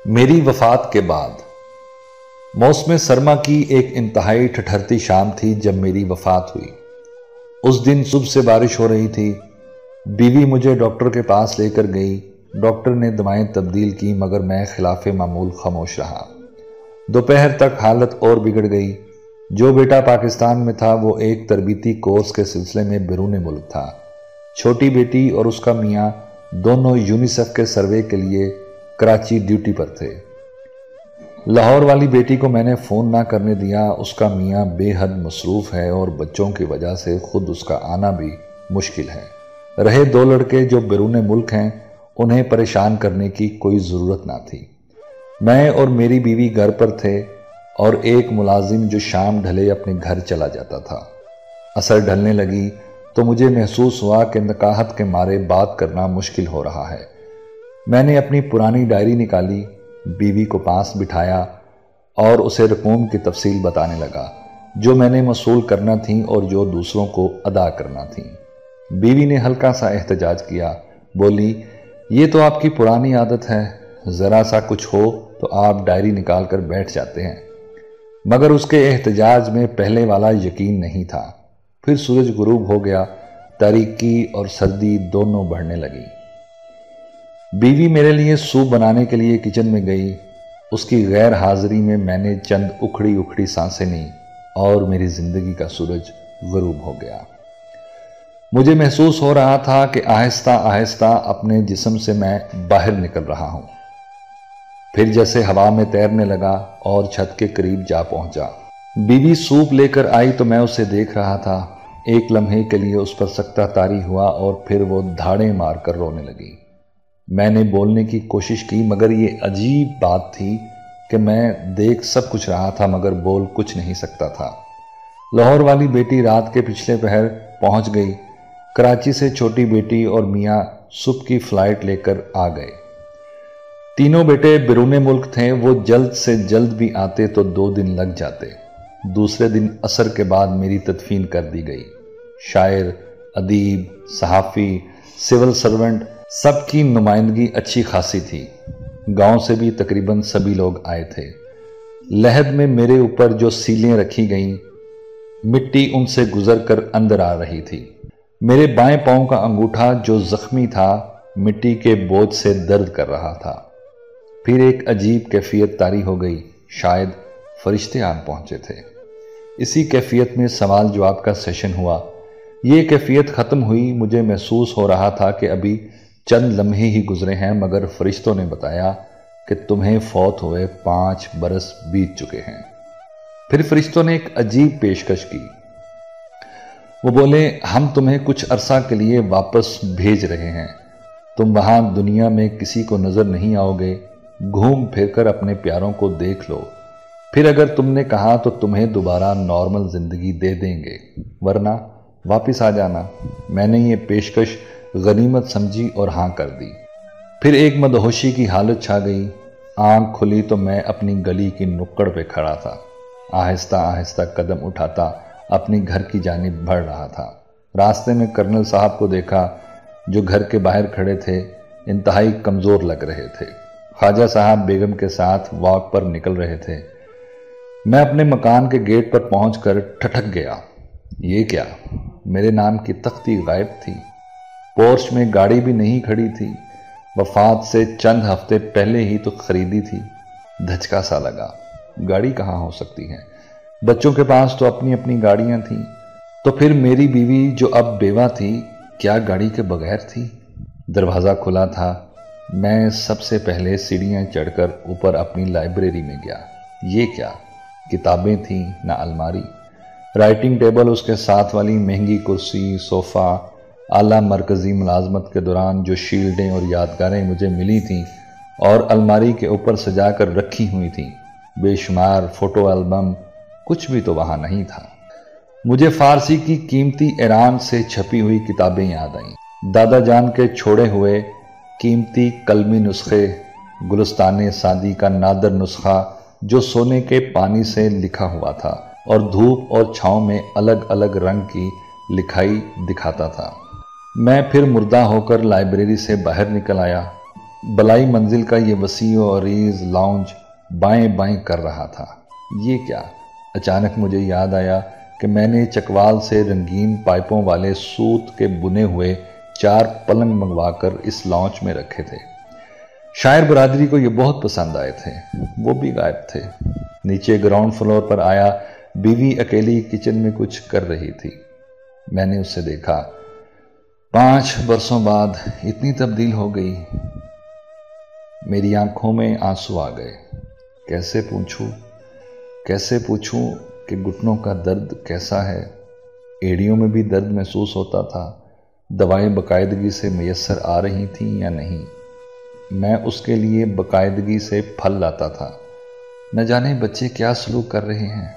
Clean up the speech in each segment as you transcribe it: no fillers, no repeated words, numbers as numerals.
میری وفات کے بعد موسم سرما کی ایک انتہائی ٹھٹھرتی شام تھی جب میری وفات ہوئی۔ اس دن صبح سے بارش ہو رہی تھی۔ بیوی مجھے ڈاکٹر کے پاس لے کر گئی۔ ڈاکٹر نے دوائیں تبدیل کی مگر میں خلاف معمول خاموش رہا۔ دوپہر تک حالت اور بگڑ گئی۔ جو بیٹا پاکستان میں تھا وہ ایک تربیتی کورس کے سلسلے میں بیرون ملک تھا۔ چھوٹی بیٹی اور اس کا میاں دونوں یونیسیف کے سروے کے لیے کراچی ڈیوٹی پر تھے۔ لاہور والی بیٹی کو میں نے فون نہ کرنے دیا۔ اس کا میاں بے حد مصروف ہے اور بچوں کی وجہ سے خود اس کا آنا بھی مشکل ہے۔ رہے دو لڑکے جو بیرون ملک ہیں، انہیں پریشان کرنے کی کوئی ضرورت نہ تھی۔ میں اور میری بیوی گھر پر تھے اور ایک ملازم جو شام ڈھلے اپنے گھر چلا جاتا تھا۔ عصر ڈھلنے لگی تو مجھے محسوس ہوا کہ نکاہت کے مارے بات کرنا مشکل ہو رہا ہے۔ میں نے اپنی پرانی ڈائری نکالی، بیوی کو پاس بٹھایا اور اسے رقوم کی تفصیل بتانے لگا جو میں نے موصول کرنا تھی اور جو دوسروں کو ادا کرنا تھی۔ بیوی نے ہلکا سا احتجاج کیا، بولی یہ تو آپ کی پرانی عادت ہے، ذرا سا کچھ ہو تو آپ ڈائری نکال کر بیٹھ جاتے ہیں۔ مگر اس کے احتجاج میں پہلے والا یقین نہیں تھا۔ پھر سورج غروب ہو گیا، تاریکی اور سردی دونوں بڑھنے لگی۔ بیوی میرے لیے سوپ بنانے کے لیے کچن میں گئی۔ اس کی غیر حاضری میں نے چند اکھڑی اکھڑی سانسیں لیں اور میری زندگی کا سورج غروب ہو گیا۔ مجھے محسوس ہو رہا تھا کہ آہستہ آہستہ اپنے جسم سے میں باہر نکل رہا ہوں۔ پھر جیسے ہوا میں تیرنے لگا اور چھت کے قریب جا پہنچا۔ بیوی سوپ لے کر آئی تو میں اسے دیکھ رہا تھا۔ ایک لمحے کے لیے اس پر سکتہ طاری ہوا اور پھر وہ دھاڑیں مار کر رونے لگی۔ میں نے بولنے کی کوشش کی مگر یہ عجیب بات تھی کہ میں دیکھ سب کچھ رہا تھا مگر بول کچھ نہیں سکتا تھا۔ لاہور والی بیٹی رات کے پچھلے پہر پہنچ گئی۔ کراچی سے چھوٹی بیٹی اور میاں صبح کی فلائٹ لے کر آ گئے۔ تینوں بیٹے بیرون ملک تھے۔ وہ جلد سے جلد بھی آتے تو 2 دن لگ جاتے۔ دوسرے دن عصر کے بعد میری تدفین کر دی گئی۔ شاعر، ادیب، صحافی، سول سرونٹ سب کی نمائندگی اچھی خاصی تھی۔ گاؤں سے بھی تقریباً سبھی لوگ آئے تھے۔ لحد میں میرے اوپر جو سیلیں رکھی گئیں، مٹی ان سے گزر کر اندر آ رہی تھی۔ میرے بائیں پاؤں کا انگوٹھا جو زخمی تھا مٹی کے بوجھ سے درد کر رہا تھا۔ پھر ایک عجیب کیفیت طاری ہو گئی، شاید فرشتے آن پہنچے تھے۔ اسی کیفیت میں سوال جواب کا سیشن ہوا۔ یہ کیفیت ختم ہوئی، مجھے محسوس ہو رہا تھا کہ ابھی چند لمحے ہی گزرے ہیں مگر فرشتوں نے بتایا کہ تمہیں فوت ہوئے 5 برس بیت چکے ہیں۔ پھر فرشتوں نے ایک عجیب پیشکش کی۔ وہ بولے ہم تمہیں کچھ عرصہ کے لیے واپس بھیج رہے ہیں۔ تم وہاں دنیا میں کسی کو نظر نہیں آؤ گے۔ گھوم پھر کر اپنے پیاروں کو دیکھ لو، پھر اگر تم نے کہا تو تمہیں دوبارہ نارمل زندگی دے دیں گے، ورنہ واپس آ جانا۔ میں نے یہ پیشکش غنیمت سمجھی اور ہاں کر دی۔ پھر ایک مدہوشی کی حالت چھا گئی۔ آنکھ کھلی تو میں اپنی گلی کی نکڑ پہ کھڑا تھا۔ آہستہ آہستہ قدم اٹھاتا اپنی گھر کی جانب بڑھ رہا تھا۔ راستے میں کرنل صاحب کو دیکھا جو گھر کے باہر کھڑے تھے، انتہائی کمزور لگ رہے تھے۔ خواجہ صاحب بیگم کے ساتھ واک پر نکل رہے تھے۔ میں اپنے مکان کے گیٹ پر پہنچ کر ٹھٹک گیا۔ یہ کیا؟ میرے نام کی تختی غائب تھی۔ پورچ میں گاڑی بھی نہیں کھڑی تھی۔ وفات سے چند ہفتے پہلے ہی تو خریدی تھی۔ دھچکا سا لگا، گاڑی کہاں ہو سکتی ہے؟ بچوں کے پاس تو اپنی اپنی گاڑیاں تھیں۔ تو پھر میری بیوی جو اب بیوہ تھی، کیا گاڑی کے بغیر تھی؟ دروازہ کھلا تھا۔ میں سب سے پہلے سیڑھیاں چڑھ کر اوپر اپنی لائبریری میں گیا۔ یہ کیا؟ کتابیں تھیں، نہ الماری۔ رائٹنگ ٹیبل، اس کے ساتھ والی مہنگی کرسی، صوفہ، اعلیٰ مرکزی ملازمت کے دوران جو شیلڈیں اور یادگاریں مجھے ملی تھیں اور الماری کے اوپر سجا کر رکھی ہوئی تھیں، بے شمار فوٹو البم، کچھ بھی تو وہاں نہیں تھا۔ مجھے فارسی کی قیمتی ایران سے چھپی ہوئی کتابیں یاد آئیں۔ دادا جان کے چھوڑے ہوئے قیمتی قلمی نسخے، گلستان سعدی کا نادر نسخہ جو سونے کے پانی سے لکھا ہوا تھا اور دھوپ اور چھاؤں میں الگ الگ رنگ کی لکھائی دکھاتا تھا۔ میں پھر مردہ ہو کر لائبریری سے باہر نکل آیا۔ بلائی منزل کا یہ وسیع و عریض لاؤنج بائیں بائیں کر رہا تھا۔ یہ کیا؟ اچانک مجھے یاد آیا کہ میں نے چکوال سے رنگین پائپوں والے سوت کے بنے ہوئے 4 پلنگ منگوا کر اس لاؤنج میں رکھے تھے۔ شاعر برادری کو یہ بہت پسند آئے تھے، وہ بھی غائب تھے۔ نیچے گراؤنڈ فلور پر آیا، بیوی اکیلی کچن میں کچھ کر رہی تھی۔ میں نے اسے دیکھا، 5 برسوں بعد اتنی تبدیل ہو گئی۔ میری آنکھوں میں آنسو آ گئے۔ کیسے پوچھوں کہ گھٹنوں کا درد کیسا ہے؟ ایڑیوں میں بھی درد محسوس ہوتا تھا؟ دوائیں باقاعدگی سے میسر آ رہی تھیں یا نہیں؟ میں اس کے لیے باقاعدگی سے پھل لاتا تھا۔ نہ جانے بچے کیا سلوک کر رہے ہیں،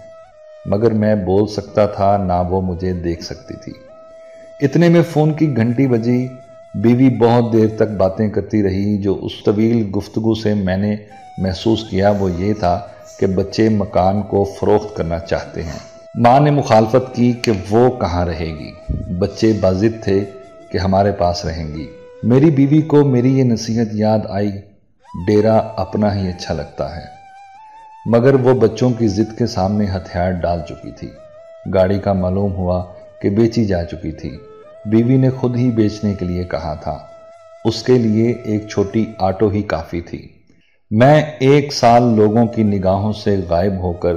مگر میں بول سکتا تھا نہ وہ مجھے دیکھ سکتی تھی۔ اتنے میں فون کی گھنٹی بجی۔ بیوی بہت دیر تک باتیں کرتی رہی۔ جو اس طویل گفتگو سے میں نے محسوس کیا وہ یہ تھا کہ بچے مکان کو فروخت کرنا چاہتے ہیں۔ ماں نے مخالفت کی کہ وہ کہاں رہے گی، بچے باضد تھے کہ ہمارے پاس رہیں گی۔ میری بیوی کو میری یہ نصیحت یاد آئی، ڈیرا اپنا ہی اچھا لگتا ہے، مگر وہ بچوں کی ضد کے سامنے ہتھیار ڈال چکی تھی۔ گاڑی کا معلوم ہوا کہ بیچی جا چکی تھی۔ بیوی نے خود ہی بیچنے کے لیے کہا تھا۔ اس کے لیے ایک چھوٹی آٹو ہی کافی تھی۔ میں 1 سال لوگوں کی نگاہوں سے غائب ہو کر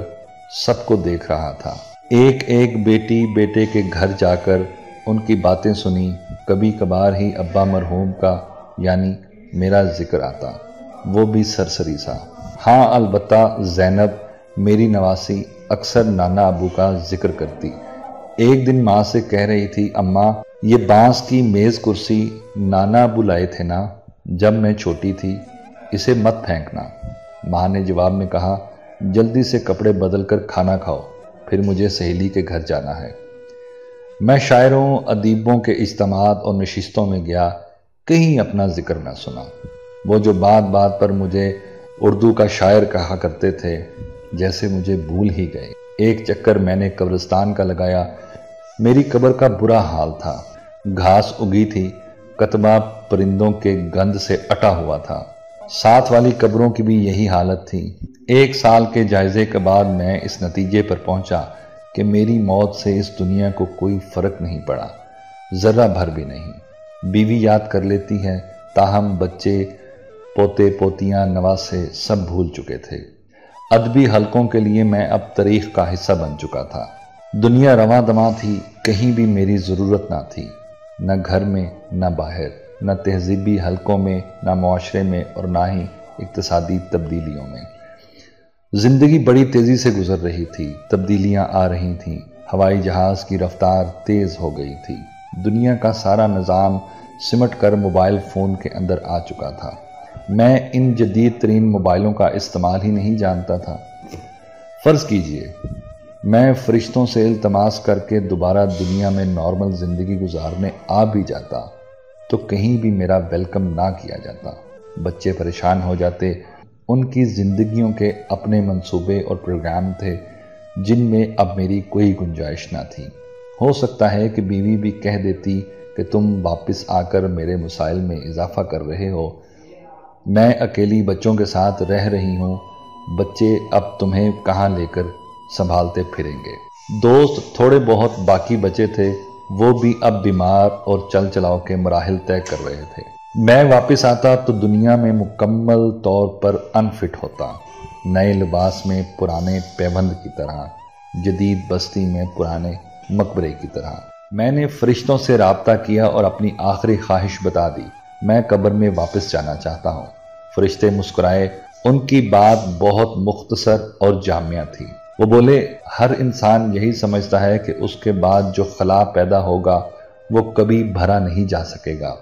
سب کو دیکھ رہا تھا۔ ایک بیٹی بیٹے کے گھر جا کر ان کی باتیں سنی۔ کبھی کبھار ہی ابا مرحوم کا یعنی میرا ذکر آتا، وہ بھی سرسری سا۔ ہاں البتہ زینب میری نواسی اکثر نانا ابو کا ذکر کرتی۔ ایک دن ماں سے کہہ رہی تھی، اماں یہ بانس کی میز کرسی نانا ابو لائے تھے نا جب میں چھوٹی تھی، اسے مت پھینکنا۔ ماں نے جواب میں کہا، جلدی سے کپڑے بدل کر کھانا کھاؤ، پھر مجھے سہیلی کے گھر جانا ہے۔ میں شاعروں ادیبوں کے اجتماعات اور نشستوں میں گیا، کہیں اپنا ذکر نہ سنا۔ وہ جو بات بات پر مجھے اردو کا شاعر کہا کرتے تھے جیسے مجھے بھول ہی گئے۔ ایک چکر میں نے قبرستان کا لگایا۔ میری قبر کا برا حال تھا، گھاس اگی تھی، کتبہ پرندوں کے گند سے اٹا ہوا تھا۔ ساتھ والی قبروں کی بھی یہی حالت تھی۔ 1 سال کے جائزے کے بعد میں اس نتیجے پر پہنچا کہ میری موت سے اس دنیا کو کوئی فرق نہیں پڑا، ذرہ بھر بھی نہیں۔ بیوی یاد کر لیتی ہے، تاہم بچے، پوتے پوتیاں، نواسے سب بھول چکے تھے۔ ادبی حلقوں کے لیے میں اب تاریخ کا حصہ بن چکا تھا۔ دنیا رواں دواں تھی، کہیں بھی میری ضرورت نہ تھی، نہ گھر میں نہ باہر، نہ تہذیبی حلقوں میں، نہ معاشرے میں، اور نہ ہی اقتصادی تبدیلیوں میں۔ زندگی بڑی تیزی سے گزر رہی تھی، تبدیلیاں آ رہی تھیں، ہوائی جہاز کی رفتار تیز ہو گئی تھی، دنیا کا سارا نظام سمٹ کر موبائل فون کے اندر آ چکا تھا۔ میں ان جدید ترین موبائلوں کا استعمال ہی نہیں جانتا تھا۔ فرض کیجئے میں فرشتوں سے التماس کر کے دوبارہ دنیا میں نارمل زندگی گزارنے آ بھی جاتا تو کہیں بھی میرا ویلکم نہ کیا جاتا۔ بچے پریشان ہو جاتے، ان کی زندگیوں کے اپنے منصوبے اور پروگرام تھے جن میں اب میری کوئی گنجائش نہ تھی۔ ہو سکتا ہے کہ بیوی بھی کہہ دیتی کہ تم واپس آ کر میرے مسائل میں اضافہ کر رہے ہو، میں اکیلی بچوں کے ساتھ رہ رہی ہوں، بچے اب تمہیں کہاں لے کر سنبھالتے پھریں گے۔ دوست تھوڑے بہت باقی بچے تھے، وہ بھی اب بیمار اور چل چلاؤ کے مراحل طے کر رہے تھے۔ میں واپس آتا تو دنیا میں مکمل طور پر انفٹ ہوتا، نئے لباس میں پرانے پیوند کی طرح، جدید بستی میں پرانے مقبرے کی طرح۔ میں نے فرشتوں سے رابطہ کیا اور اپنی آخری خواہش بتا دی، میں قبر میں واپس جانا چاہتا ہوں۔ فرشتے مسکرائے، ان کی بات بہت مختصر اور جامع تھی۔ وہ بولے، ہر انسان یہی سمجھتا ہے کہ اس کے بعد جو خلا پیدا ہوگا وہ کبھی بھرا نہیں جا سکے گا،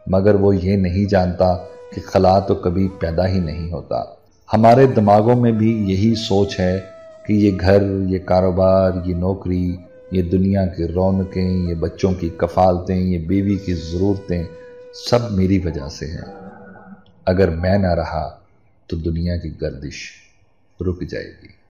مگر وہ یہ نہیں جانتا کہ خلا تو کبھی پیدا ہی نہیں ہوتا۔ ہمارے دماغوں میں بھی یہی سوچ ہے کہ یہ گھر، یہ کاروبار، یہ نوکری، یہ دنیا کی رونقیں، یہ بچوں کی کفالتیں، یہ بیوی کی ضرورتیں سب میری وجہ سے ہیں۔ اگر میں نہ رہا تو دنیا کی گردش رک جائے گی۔